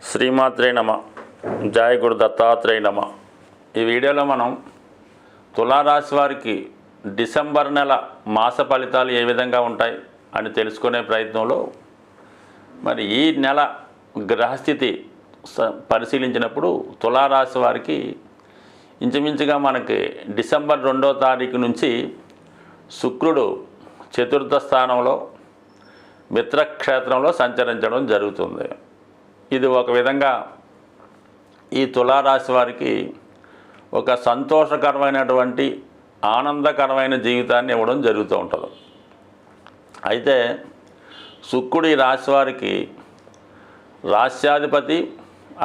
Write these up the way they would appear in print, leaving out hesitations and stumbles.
శ్రీమాత్రే నమ. జయ గురు దత్తాత్రేయ నమ. ఈ వీడియోలో మనం తులారాశి వారికి డిసెంబర్ నెల మాస ఫలితాలు ఏ విధంగా ఉంటాయి అని తెలుసుకునే ప్రయత్నంలో మరి ఈ నెల గ్రహస్థితి పరిశీలించినప్పుడు తులారాశి వారికి ఇంచుమించుగా మనకి డిసెంబర్ 2వ తారీఖు నుంచి శుక్రుడు చతుర్థ స్థానంలో మిత్రక్షేత్రంలో సంచరించడం జరుగుతుంది. ఇది ఒక విధంగా ఈ తులారాశి వారికి ఒక సంతోషకరమైనటువంటి ఆనందకరమైన జీవితాన్ని ఇవ్వడం జరుగుతూ ఉంటుంది. అయితే శుక్రుడు ఈ రాశి వారికి రాశ్యాధిపతి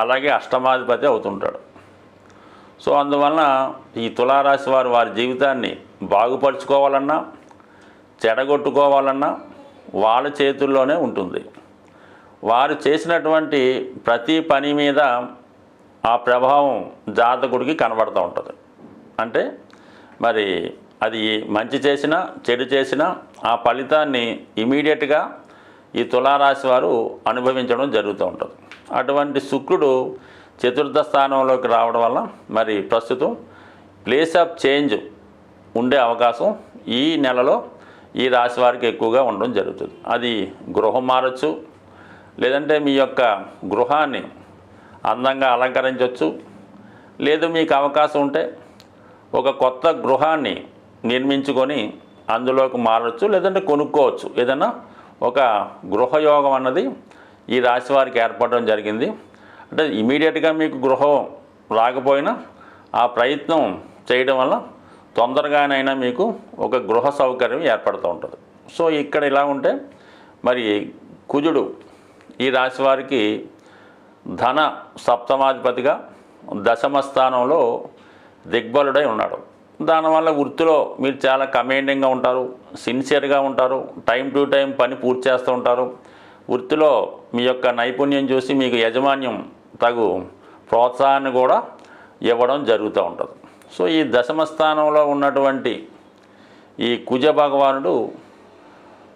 అలాగే అష్టమాధిపతి అవుతుంటాడు. సో అందువలన ఈ తులారాశి వారు వారి జీవితాన్ని బాగుపరుచుకోవాలన్నా చెడగొట్టుకోవాలన్నా వాళ్ళ చేతుల్లోనే ఉంటుంది. వారు చేసినటువంటి ప్రతి పని మీద ఆ ప్రభావం జాతకుడికి కనబడుతూ ఉంటుంది. అంటే మరి అది మంచి చేసినా చెడు చేసినా ఆ ఫలితాన్ని ఇమీడియట్గా ఈ తులారాశి వారు అనుభవించడం జరుగుతూ ఉంటుంది. అటువంటి శుక్రుడు చతుర్థ స్థానంలోకి రావడం వల్ల మరి ప్రస్తుతం ప్లేస్ ఆఫ్ చేంజ్ ఉండే అవకాశం ఈ నెలలో ఈ రాశి వారికి ఎక్కువగా ఉండడం జరుగుతుంది. అది గృహం మారచ్చు, లేదంటే మీ యొక్క గృహాన్ని అందంగా అలంకరించవచ్చు, లేదు మీకు అవకాశం ఉంటే ఒక కొత్త గృహాన్ని నిర్మించుకొని అందులోకి మారచ్చు, లేదంటే కొనుక్కోవచ్చు. ఏదైనా ఒక గృహయోగం అన్నది ఈ రాశి వారికి ఏర్పడడం జరిగింది. అంటే ఇమీడియట్గా మీకు గృహం రాకపోయినా ఆ ప్రయత్నం చేయడం వల్ల తొందరగానైనా మీకు ఒక గృహ సౌకర్యం ఏర్పడుతూ ఉంటుంది. సో ఇక్కడ ఇలా ఉంటే మరి కుజుడు ఈ రాశి వారికి ధన సప్తమాధిపతిగా దశమ స్థానంలో దిగ్బలుడై ఉన్నాడు. దానివల్ల వృత్తిలో మీరు చాలా కమాండింగ్గా ఉంటారు, సిన్సియర్గా ఉంటారు, టైం టు టైం పని పూర్తి చేస్తూ ఉంటారు. వృత్తిలో మీ యొక్క నైపుణ్యం చూసి మీకు యజమాన్యం తగు ప్రోత్సాహాన్ని కూడా ఇవ్వడం జరుగుతూ ఉంటుంది. సో ఈ దశమ స్థానంలో ఉన్నటువంటి ఈ కుజ భగవానుడు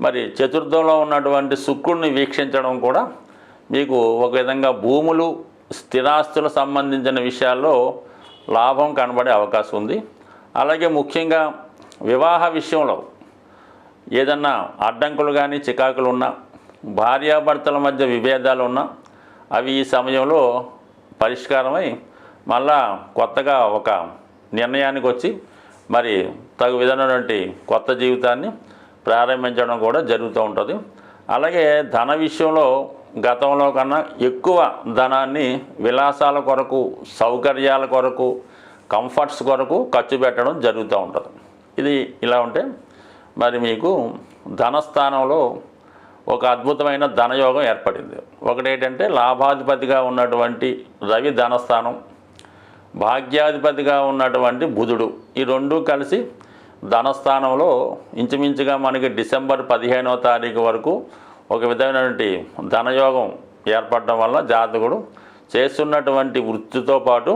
మరి చతుర్థంలో ఉన్నటువంటి శుక్రుడిని వీక్షించడం కూడా మీకు ఒక విధంగా భూములు స్థిరాస్తులకు సంబంధించిన విషయాల్లో లాభం కనబడే అవకాశం ఉంది. అలాగే ముఖ్యంగా వివాహ విషయంలో ఏదన్నా అడ్డంకులు కానీ చికాకులు ఉన్నా, భార్యాభర్తల మధ్య విభేదాలు ఉన్నా అవి ఈ సమయంలో పరిష్కారమై మళ్ళా కొత్తగా ఒక నిర్ణయానికి వచ్చి మరి తగు విధమైనటువంటి కొత్త జీవితాన్ని ప్రారంభించడం కూడా జరుగుతూ ఉంటుంది. అలాగే ధన విషయంలో గతంలో కన్నా ఎక్కువ ధనాన్ని విలాసాల కొరకు, సౌకర్యాల కొరకు, కంఫర్ట్స్ కొరకు ఖర్చు పెట్టడం జరుగుతూ ఉంటుంది. ఇది ఇలా ఉంటే మరి మీకు ధనస్థానంలో ఒక అద్భుతమైన ధనయోగం ఏర్పడింది. ఒకటేంటంటే లాభాధిపతిగా ఉన్నటువంటి రవి ధనస్థానం, భాగ్యాధిపతిగా ఉన్నటువంటి బుధుడు, ఈ రెండూ కలిసి ధనస్థానంలో ఇంచుమించుగా మనకి డిసెంబర్ 15వ తారీఖు వరకు ఒక విధమైనటువంటి ధనయోగం ఏర్పడడం వల్ల జాతకుడు చేస్తున్నటువంటి వృత్తితో పాటు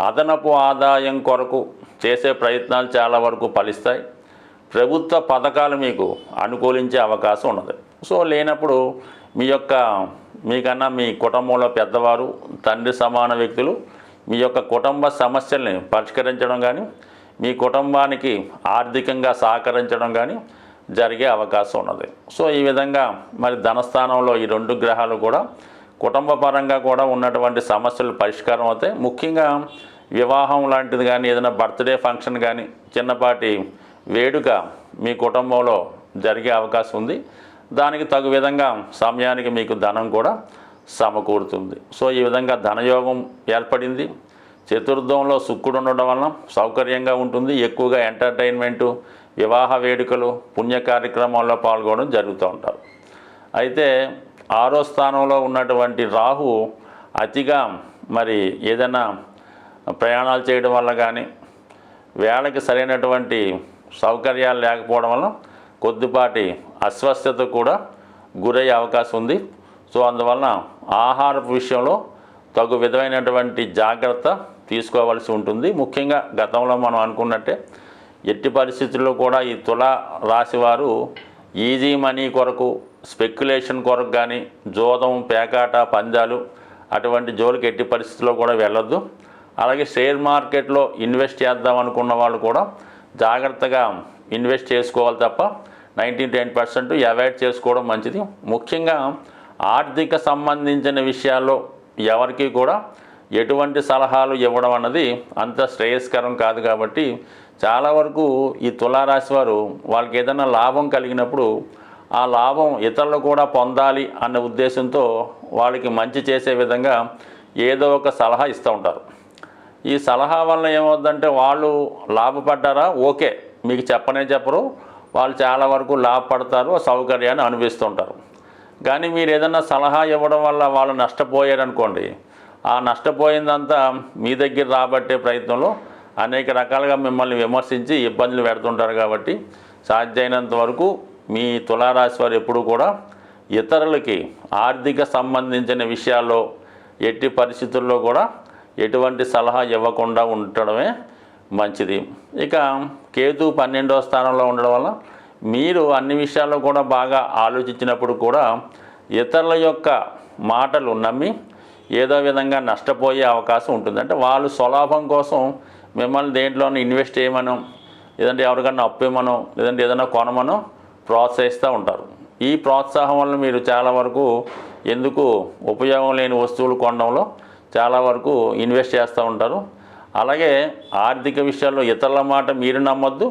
అదనపు ఆదాయం కొరకు చేసే ప్రయత్నాలు చాలా వరకు ఫలిస్తాయి. ప్రభుత్వ పథకాలు మీకు అనుకూలించే అవకాశం ఉన్నది. సో లేనప్పుడు మీకన్నా మీ కుటుంబంలో పెద్దవారు, తండ్రి సమాన వ్యక్తులు మీ యొక్క కుటుంబ సమస్యల్ని పరిష్కరించడం కానీ, మీ కుటుంబానికి ఆర్థికంగా సహకరించడం కానీ జరిగే అవకాశం ఉన్నది. సో ఈ విధంగా మరి ధనస్థానంలో ఈ రెండు గ్రహాలు కూడా కుటుంబ పరంగా కూడా ఉన్నటువంటి సమస్యలు పరిష్కారం అవుతాయి. ముఖ్యంగా వివాహం లాంటిది కానీ, ఏదైనా బర్త్డే ఫంక్షన్ కానీ, చిన్నపాటి వేడుక మీ కుటుంబంలో జరిగే అవకాశం ఉంది. దానికి తగు విధంగా సమయానికి మీకు ధనం కూడా సమకూరుతుంది. సో ఈ విధంగా ధనయోగం ఏర్పడింది. చతుర్థంలో శుక్రుడు ఉండడం వలన సౌకర్యంగా ఉంటుంది. ఎక్కువగా ఎంటర్టైన్మెంటు, వివాహ వేడుకలు, పుణ్య కార్యక్రమాల్లో పాల్గొనడం జరుగుతూ ఉంటారు. అయితే 6వ స్థానంలో ఉన్నటువంటి రాహు అతిగా మరి ఏదైనా ప్రయాణాలు చేయడం వల్ల కానీ, వేళకి సరైనటువంటి సౌకర్యాలు లేకపోవడం వల్ల కొద్దిపాటి అస్వస్థత కూడా గురయ్యే అవకాశం ఉంది. సో అందువలన ఆహారపు విషయంలో తగు విధమైనటువంటి జాగ్రత్త తీసుకోవాల్సి ఉంటుంది. ముఖ్యంగా గతంలో మనం అనుకున్నట్టే ఎట్టి పరిస్థితుల్లో కూడా ఈ తులా రాశి వారు ఈజీ మనీ కొరకు, స్పెక్యులేషన్ కొరకు కానీ, జోదం, పేకాట, పందాలు అటువంటి జోలికి ఎట్టి పరిస్థితుల్లో కూడా వెళ్ళొద్దు. అలాగే షేర్ మార్కెట్లో ఇన్వెస్ట్ చేద్దాం అనుకున్న వాళ్ళు కూడా జాగ్రత్తగా ఇన్వెస్ట్ చేసుకోవాలి తప్ప 99% అవాయిడ్ చేసుకోవడం మంచిది. ముఖ్యంగా ఆర్థిక సంబంధించిన విషయాల్లో ఎవరికి కూడా ఎటువంటి సలహాలు ఇవ్వడం అన్నది అంత శ్రేయస్కరం కాదు. కాబట్టి చాలా వరకు ఈ తులారాశి వారు వాళ్ళకి ఏదైనా లాభం కలిగినప్పుడు ఆ లాభం ఇతరులు కూడా పొందాలి అన్న ఉద్దేశంతో వాళ్ళకి మంచి చేసే విధంగా ఏదో ఒక సలహా ఇస్తూ ఉంటారు. ఈ సలహా వల్ల ఏమవుతుందంటే వాళ్ళు లాభపడ్డారా ఓకే, మీకు చెప్పరు, వాళ్ళు చాలా వరకు లాభపడతారు, సౌకర్యాన్ని అనుభవిస్తుంటారు. కానీ మీరు ఏదన్నా సలహా ఇవ్వడం వల్ల వాళ్ళు నష్టపోయారనుకోండి, ఆ నష్టపోయిందంతా మీ దగ్గర రాబట్టే ప్రయత్నంలో అనేక రకాలుగా మిమ్మల్ని విమర్శించి ఇబ్బందులు పెడుతుంటారు. కాబట్టి సాధ్యమైనంత వరకు మీ తులారాశి వారు ఎప్పుడు కూడా ఇతరులకి ఆర్థిక సంబంధించిన విషయాల్లో ఎట్టి పరిస్థితుల్లో కూడా ఎటువంటి సలహా ఇవ్వకుండా ఉండడమే మంచిది. ఇక కేతు 12వ స్థానంలో ఉండడం వల్ల మీరు అన్ని విషయాల్లో కూడా బాగా ఆలోచించినప్పుడు కూడా ఇతరుల యొక్క మాటలు నమ్మి ఏదో విధంగా నష్టపోయే అవకాశం ఉంటుంది. అంటే వాళ్ళు స్వలాభం కోసం మిమ్మల్ని దేంట్లోనే ఇన్వెస్ట్ చేయమనో, లేదంటే ఎవరికన్నా అప్పు ఇవ్వమనో, లేదంటే ఏదైనా కొనమనో ప్రోత్సహిస్తూ ఉంటారు. ఈ ప్రోత్సాహం వల్ల మీరు చాలా వరకు ఎందుకు ఉపయోగం లేని వస్తువులు కొనడంలో చాలా వరకు ఇన్వెస్ట్ చేస్తూ ఉంటారు. అలాగే ఆర్థిక విషయాల్లో ఇతరుల మాట మీరు నమ్మొద్దు.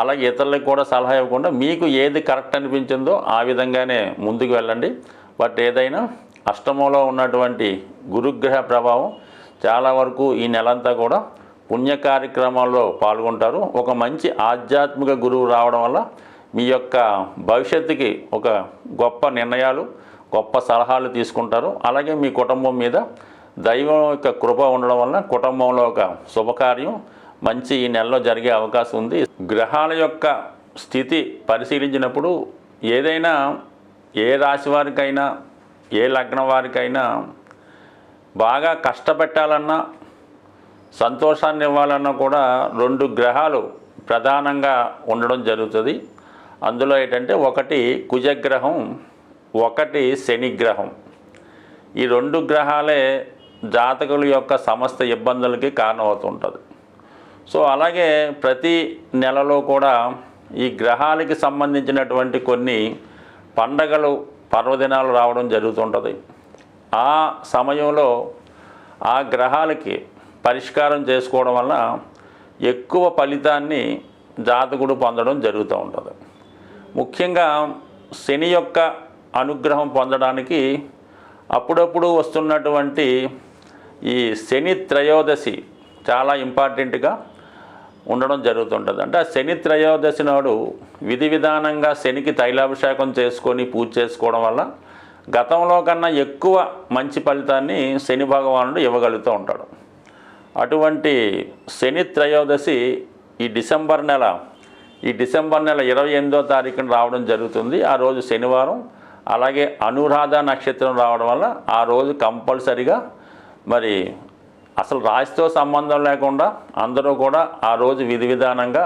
అలాగే ఇతరులకు కూడా సలహా ఇవ్వకుండా మీకు ఏది కరెక్ట్ అనిపించిందో ఆ విధంగానే ముందుకు వెళ్ళండి. బట్ ఏదైనా అష్టమంలో ఉన్నటువంటి గురుగ్రహ ప్రభావం చాలా వరకు ఈ నెలంతా కూడా పుణ్య కార్యక్రమాల్లో పాల్గొంటారు. ఒక మంచి ఆధ్యాత్మిక గురువు రావడం వల్ల మీ యొక్క భవిష్యత్తుకి ఒక గొప్ప నిర్ణయాలు, గొప్ప సలహాలు తీసుకుంటారు. అలాగే మీ కుటుంబం మీద దైవం యొక్క కృప ఉండడం వల్ల కుటుంబంలో ఒక శుభకార్యం మంచి ఈ నెలలో జరిగే అవకాశం ఉంది. గ్రహాల యొక్క స్థితి పరిశీలించినప్పుడు ఏదైనా ఏ రాశి వారికైనా ఏ లగ్నం వారికైనా బాగా కష్టపెట్టాలన్నా సంతోషాన్ని ఇవ్వాలన్నా కూడా 2 గ్రహాలు ప్రధానంగా ఉండడం జరుగుతుంది. అందులో ఏంటంటే ఒకటి కుజగ్రహం, ఒకటి శనిగ్రహం. ఈ 2 గ్రహాలే జాతకుల యొక్క సమస్త ఇబ్బందులకి కారణమవుతుంటుంది. సో అలాగే ప్రతి నెలలో కూడా ఈ గ్రహాలకి సంబంధించినటువంటి కొన్ని పండగలు, పర్వదినాలు రావడం జరుగుతుంటుంది. ఆ సమయంలో ఆ గ్రహాలకి పరిష్కారం చేసుకోవడం వల్ల ఎక్కువ ఫలితాన్ని జాతకుడు పొందడం జరుగుతూ ఉంటుంది. ముఖ్యంగా శని యొక్క అనుగ్రహం పొందడానికి అప్పుడప్పుడు వస్తున్నటువంటి ఈ శని త్రయోదశి చాలా ఇంపార్టెంట్గా ఉండడం జరుగుతుంటుంది. అంటే ఆ శని త్రయోదశి నాడు విధి విధానంగా శనికి తైలాభిషేకం చేసుకొని పూజ చేసుకోవడం వల్ల గతంలో కన్నా ఎక్కువ మంచి ఫలితాన్ని శని భగవానుడు ఇవ్వగలుగుతూ ఉంటాడు. అటువంటి శని త్రయోదశి ఈ డిసెంబర్ నెల 28వ తారీఖున రావడం జరుగుతుంది. ఆ రోజు శనివారం. అలాగే అనురాధ నక్షత్రం రావడం వల్ల ఆ రోజు కంపల్సరిగా మరి అసలు రాశితో సంబంధం లేకుండా అందరూ కూడా ఆ రోజు విధి విధానంగా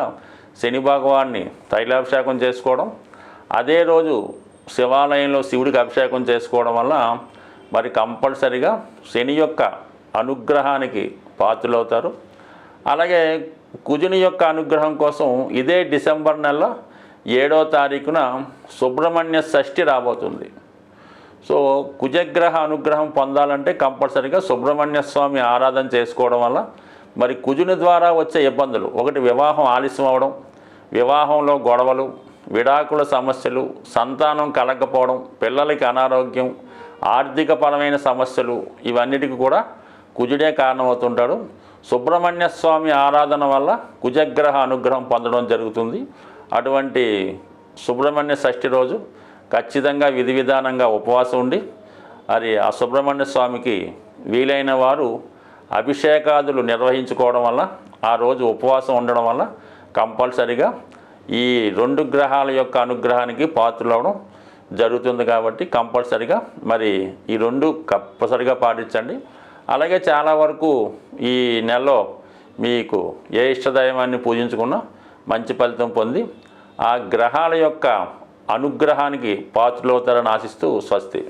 శని భగవాన్ని తైలాభిషేకం చేసుకోవడం, అదే రోజు శివాలయంలో శివుడికి అభిషేకం చేసుకోవడం వల్ల మరి కంపల్సరిగా శని యొక్క అనుగ్రహానికి పాత్రులవుతారు. అలాగే కుజుని యొక్క అనుగ్రహం కోసం ఇదే డిసెంబర్ నెల 7వ తారీఖున సుబ్రహ్మణ్య షష్ఠి రాబోతుంది. సో కుజగ్రహ అనుగ్రహం పొందాలంటే కంపల్సరిగా సుబ్రహ్మణ్య స్వామి ఆరాధన చేసుకోవడం వల్ల మరి కుజుని ద్వారా వచ్చే ఇబ్బందులు, ఒకటి వివాహం ఆలస్యం అవడం, వివాహంలో గొడవలు, విడాకుల సమస్యలు, సంతానం కలగకపోవడం, పిల్లలకి అనారోగ్యం, ఆర్థికపరమైన సమస్యలు, ఇవన్నిటికీ కూడా కుజుడే కారణమవుతుంటాడు. సుబ్రహ్మణ్య స్వామి ఆరాధన వల్ల కుజగ్రహ అనుగ్రహం పొందడం జరుగుతుంది. అటువంటి సుబ్రహ్మణ్య షష్ఠి రోజు ఖచ్చితంగా విధి విధానంగా ఉపవాసం ఉండి మరి ఆ సుబ్రహ్మణ్య స్వామికి వీలైన వారు అభిషేకాదులు నిర్వహించుకోవడం వల్ల, ఆ రోజు ఉపవాసం ఉండడం వల్ల కంపల్సరిగా ఈ 2 గ్రహాల యొక్క అనుగ్రహానికి పాత్రలవడం జరుగుతుంది. కాబట్టి కంపల్సరిగా మరి ఈ 2 కంపల్సరిగా పాటించండి. అలాగే చాలా వరకు ఈ నెలలో మీకు ఏ ఇష్టదైవాన్ని పూజించుకున్నా మంచి ఫలితం పొంది ఆ గ్రహాల యొక్క అనుగ్రహానికి పాత్రలవుతారని ఆశిస్తూ స్వస్తి.